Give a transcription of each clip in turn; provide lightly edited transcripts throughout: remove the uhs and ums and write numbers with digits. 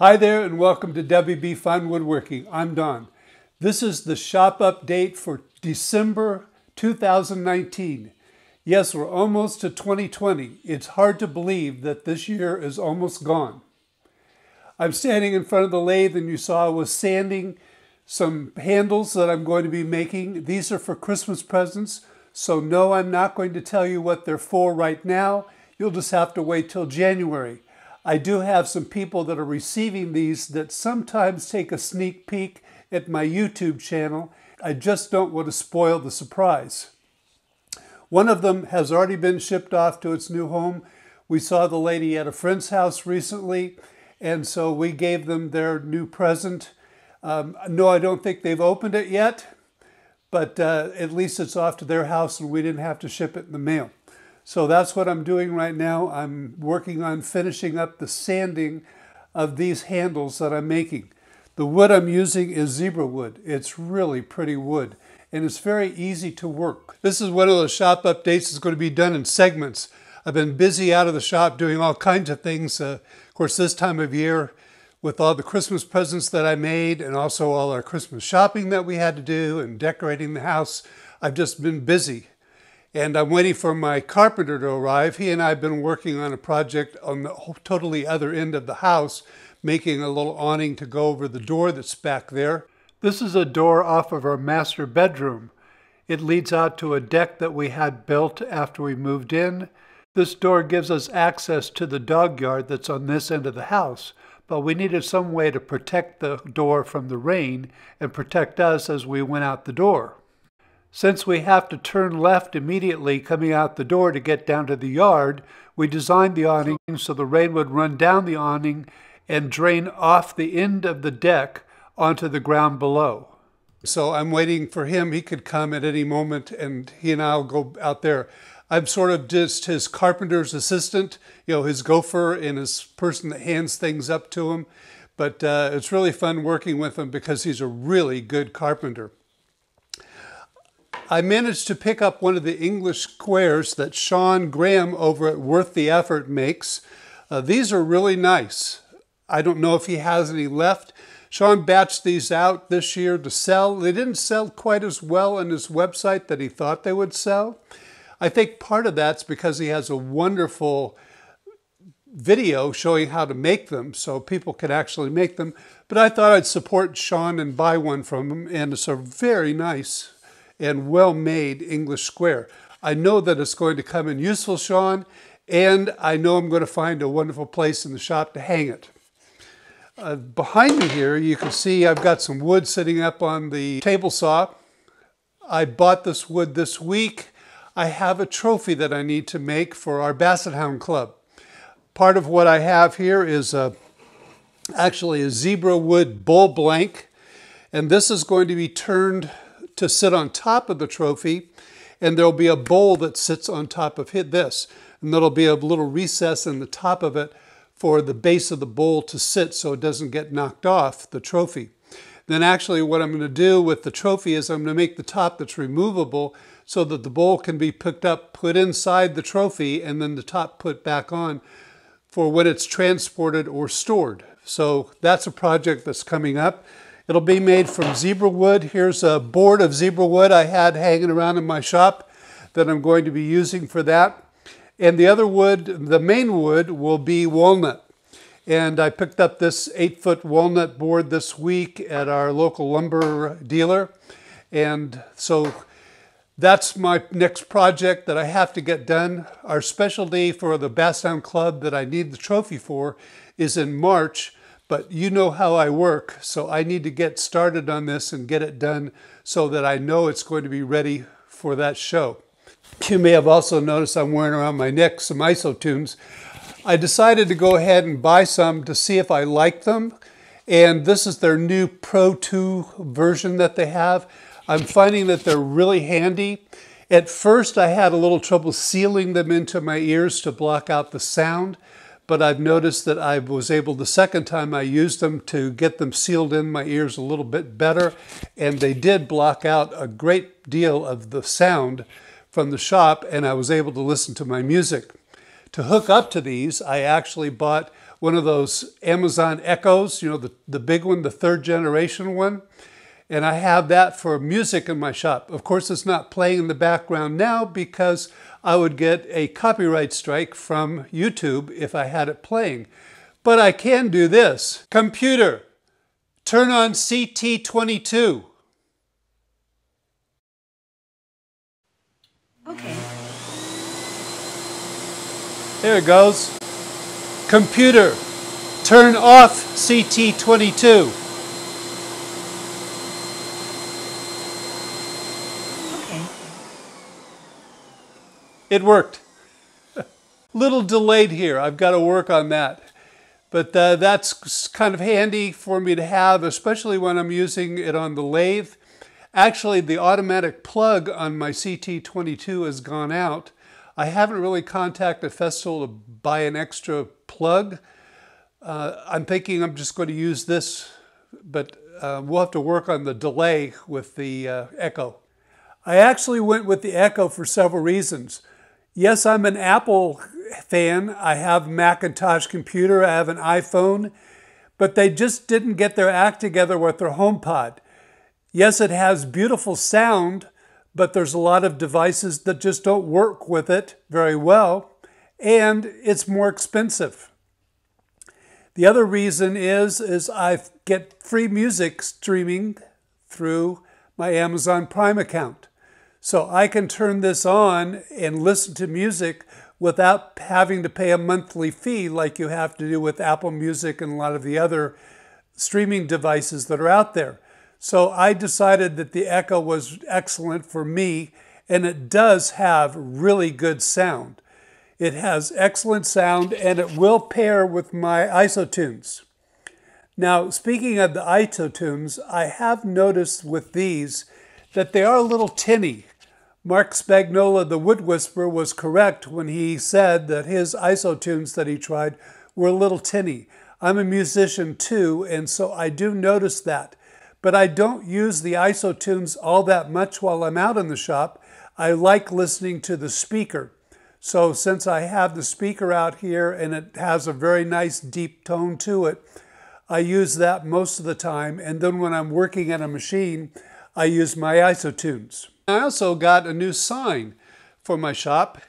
Hi there and welcome to WB Fine Woodworking. I'm Don. This is the shop update for December 2019. Yes, we're almost to 2020. It's hard to believe that this year is almost gone. I'm standing in front of the lathe and you saw I was sanding some handles that I'm going to be making. These are for Christmas presents, so no, I'm not going to tell you what they're for right now. You'll just have to wait till January. I do have some people that are receiving these that sometimes take a sneak peek at my YouTube channel. I just don't want to spoil the surprise. One of them has already been shipped off to its new home. We saw the lady at a friend's house recently, and so we gave them their new present. No, I don't think they've opened it yet, but at least it's off to their house and we didn't have to ship it in the mail. So that's what I'm doing right now. I'm working on finishing up the sanding of these handles that I'm making. The wood I'm using is zebra wood. It's really pretty wood and it's very easy to work. This is one of those shop updates that's going to be done in segments. I've been busy out of the shop doing all kinds of things. Of course, this time of year with all the Christmas presents that I made and also all our Christmas shopping that we had to do and decorating the house, I've just been busy. And I'm waiting for my carpenter to arrive. He and I have been working on a project on the totally other end of the house, making a little awning to go over the door that's back there. This is a door off of our master bedroom. It leads out to a deck that we had built after we moved in. This door gives us access to the dog yard that's on this end of the house, but we needed some way to protect the door from the rain and protect us as we went out the door. Since we have to turn left immediately coming out the door to get down to the yard, we designed the awning so the rain would run down the awning and drain off the end of the deck onto the ground below. So I'm waiting for him. He could come at any moment and he and I will go out there. I'm sort of just his carpenter's assistant, his gopher and his person that hands things up to him. But it's really fun working with him because he's a really good carpenter. I managed to pick up one of the English squares that Sean Graham over at Worth the Effort makes. These are really nice. I don't know if he has any left. Sean batched these out this year to sell. They didn't sell quite as well on his website that he thought they would sell. I think part of that's because he has a wonderful video showing how to make them so people can actually make them. But I thought I'd support Sean and buy one from him, and it's a very nice and well-made English square. I know that it's going to come in useful, Sean, and I know I'm going to find a wonderful place in the shop to hang it. Behind me here, you can see I've got some wood sitting up on the table saw. I bought this wood this week. I have a trophy that I need to make for our Basset Hound Club. Part of what I have here is actually a zebra wood bull blank, and this is going to be turned to sit on top of the trophy, and there'll be a bowl that sits on top of this, and there'll be a little recess in the top of it for the base of the bowl to sit so it doesn't get knocked off the trophy. Then actually what I'm going to do with the trophy is I'm going to make the top that's removable so that the bowl can be picked up, put inside the trophy, and then the top put back on for when it's transported or stored. So that's a project that's coming up. It'll be made from zebra wood. Here's a board of zebra wood I had hanging around in my shop that I'm going to be using for that. And the other wood, the main wood, will be walnut. And I picked up this 8-foot walnut board this week at our local lumber dealer. And so that's my next project that I have to get done. Our specialty for the Basset Hound Club that I need the trophy for is in March. But you know how I work, so I need to get started on this and get it done so that I know it's going to be ready for that show. You may have also noticed I'm wearing around my neck some isotunes. I decided to go ahead and buy some to see if I like them. And this is their new Pro 2 version that they have. I'm finding that they're really handy. At first, I had a little trouble sealing them into my ears to block out the sound. But I've noticed that I was able the second time I used them to get them sealed in my ears a little bit better. And they did block out a great deal of the sound from the shop, and I was able to listen to my music. To hook up to these, I actually bought one of those Amazon Echoes, you know, the big one, the 3rd generation one. And I have that for music in my shop. Of course, it's not playing in the background now because I would get a copyright strike from YouTube if I had it playing. But I can do this. Computer, turn on CT22. Okay. There it goes. Computer, turn off CT22. Okay. It worked. Little delayed here. I've got to work on that. But that's kind of handy for me to have, especially when I'm using it on the lathe. Actually, the automatic plug on my CT22 has gone out. I haven't really contacted Festool to buy an extra plug. I'm thinking I'm just going to use this, but we'll have to work on the delay with the Echo. I actually went with the Echo for several reasons. Yes, I'm an Apple fan. I have a Macintosh computer, I have an iPhone, but they just didn't get their act together with their HomePod. Yes, it has beautiful sound, but there's a lot of devices that just don't work with it very well, and it's more expensive. The other reason is I get free music streaming through my Amazon Prime account. So I can turn this on and listen to music without having to pay a monthly fee like you have to do with Apple Music and a lot of the other streaming devices that are out there. So I decided that the Echo was excellent for me, and it does have really good sound. It has excellent sound, and it will pair with my isotunes. Now, speaking of the isotunes, I have noticed with these that they are a little tinny. Mark Spagnola, the Wood Whisperer, was correct when he said that his isotunes that he tried were a little tinny. I'm a musician too, and so I do notice that. But I don't use the isotunes all that much while I'm out in the shop. I like listening to the speaker. So since I have the speaker out here and it has a very nice deep tone to it, I use that most of the time. And then when I'm working at a machine, I use my isotunes. I also got a new sign for my shop.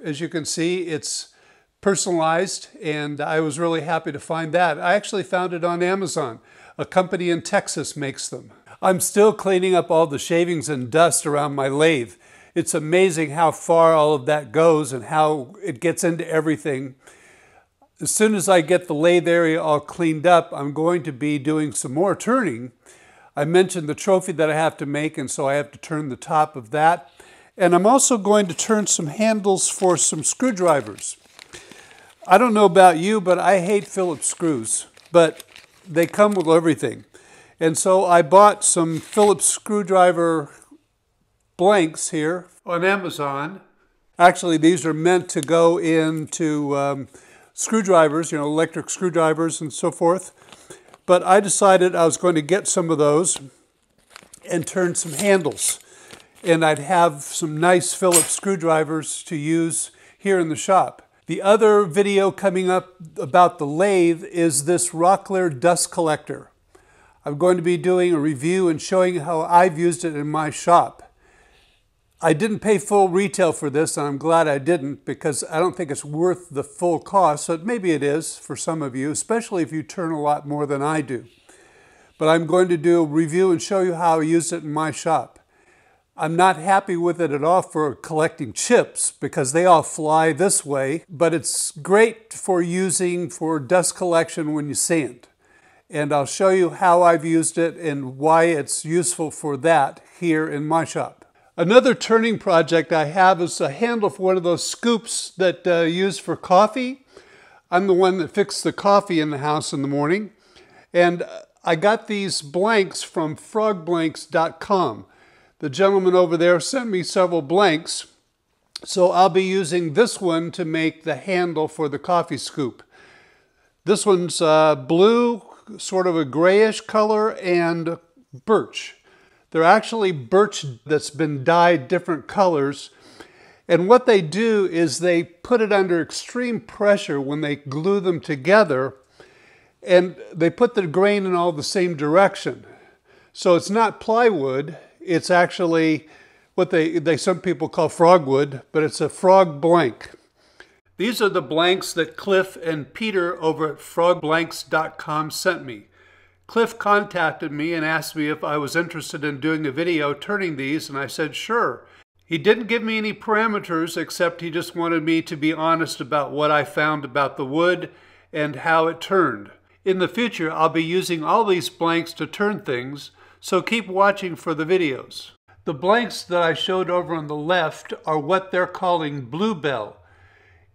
As you can see, it's personalized, and I was really happy to find that. I actually found it on Amazon. A company in Texas makes them. I'm still cleaning up all the shavings and dust around my lathe. It's amazing how far all of that goes and how it gets into everything. As soon as I get the lathe area all cleaned up, I'm going to be doing some more turning. I mentioned the trophy that I have to make, and so I have to turn the top of that. And I'm also going to turn some handles for some screwdrivers. I don't know about you, but I hate Phillips screws, but they come with everything. And so I bought some Phillips screwdriver blanks here on Amazon. Actually, these are meant to go into screwdrivers, you know, electric screwdrivers and so forth. But I decided I was going to get some of those and turn some handles. And I'd have some nice Phillips screwdrivers to use here in the shop. The other video coming up about the lathe is this Rockler dust collector. I'm going to be doing a review and showing how I've used it in my shop. I didn't pay full retail for this, and I'm glad I didn't, because I don't think it's worth the full cost. So maybe it is for some of you, especially if you turn a lot more than I do. But I'm going to do a review and show you how I use it in my shop. I'm not happy with it at all for collecting chips because they all fly this way, but it's great for using for dust collection when you sand. And I'll show you how I've used it and why it's useful for that here in my shop. Another turning project I have is a handle for one of those scoops that use for coffee. I'm the one that fixed the coffee in the house in the morning. And I got these blanks from frogblanks.com. The gentleman over there sent me several blanks, so I'll be using this one to make the handle for the coffee scoop. This one's blue, sort of a grayish color, and birch. They're actually birch that's been dyed different colors, And what they do is they put it under extreme pressure when they glue them together, and they put the grain in all the same direction. So it's not plywood, it's actually what some people call frogwood, but it's a frog blank. These are the blanks that Cliff and Peter over at frogblanks.com sent me. Cliff contacted me and asked me if I was interested in doing a video turning these, and I said sure. He didn't give me any parameters, except he just wanted me to be honest about what I found about the wood and how it turned. In the future, I'll be using all these blanks to turn things, so keep watching for the videos. The blanks that I showed over on the left are what they're calling Bluebell.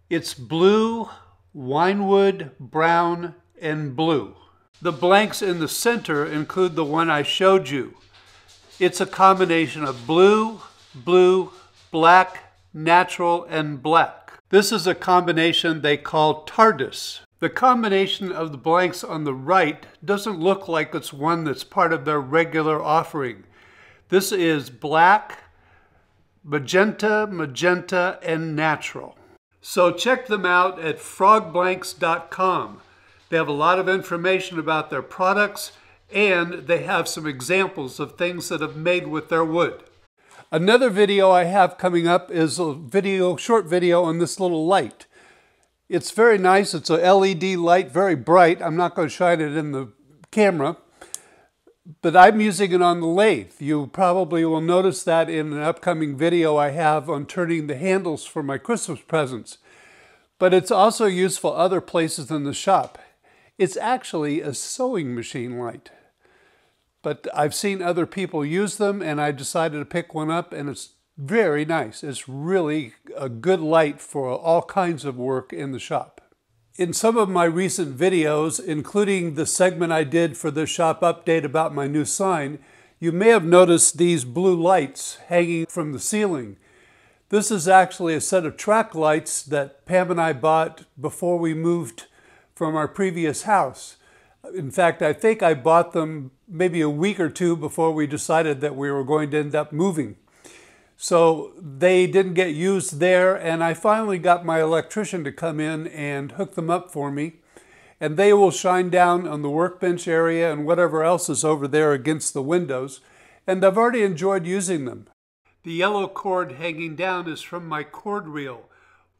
It's blue, winewood, brown, and blue. The blanks in the center include the one I showed you. It's a combination of blue, black, natural, and black. This is a combination they call Tardis. The combination of the blanks on the right doesn't look like it's one that's part of their regular offering. This is black, magenta, and natural. So check them out at frogblanks.com. They have a lot of information about their products, and they have some examples of things that have made with their wood. Another video I have coming up is a short video on this little light. It's very nice. It's a LED light, very bright. I'm not going to shine it in the camera, but I'm using it on the lathe. You probably will notice that in an upcoming video I have on turning the handles for my Christmas presents. But it's also useful other places in the shop. It's actually a sewing machine light. But I've seen other people use them, and I decided to pick one up, and it's very nice. It's really a good light for all kinds of work in the shop. In some of my recent videos, including the segment I did for the shop update about my new sign, you may have noticed these blue lights hanging from the ceiling. This is actually a set of track lights that Pam and I bought before we moved from our previous house. In fact, I think I bought them maybe a week or two before we decided that we were going to end up moving. So they didn't get used there, and I finally got my electrician to come in and hook them up for me. And they will shine down on the workbench area and whatever else is over there against the windows. And I've already enjoyed using them. The yellow cord hanging down is from my cord reel.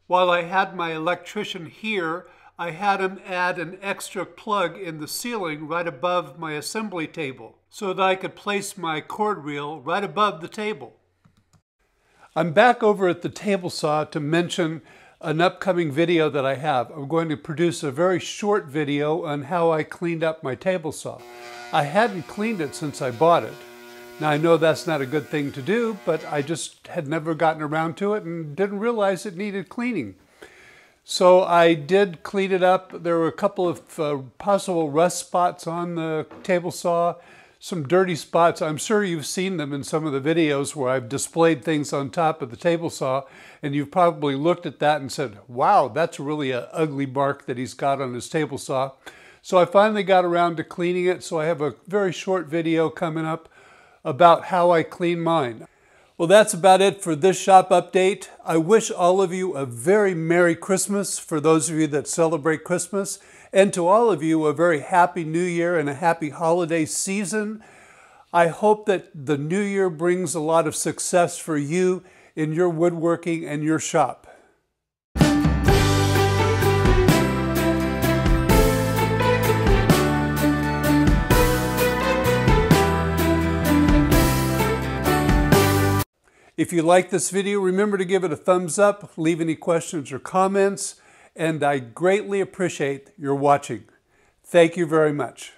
While I had my electrician here, I had him add an extra plug in the ceiling right above my assembly table so that I could place my cord reel right above the table. I'm back over at the table saw to mention an upcoming video that I have. I'm going to produce a very short video on how I cleaned up my table saw. I hadn't cleaned it since I bought it. Now I know that's not a good thing to do, but I just had never gotten around to it and didn't realize it needed cleaning. So I did clean it up. There were a couple of possible rust spots on the table saw, some dirty spots. I'm sure you've seen them in some of the videos where I've displayed things on top of the table saw, and you've probably looked at that and said, wow, that's really an ugly mark that he's got on his table saw. So I finally got around to cleaning it, so I have a very short video coming up about how I clean mine. Well, that's about it for this shop update. I wish all of you a very Merry Christmas for those of you that celebrate Christmas, and to all of you a very Happy New Year and a happy holiday season. I hope that the new year brings a lot of success for you in your woodworking and your shop. If you like this video, remember to give it a thumbs up, leave any questions or comments, and I greatly appreciate your watching. Thank you very much.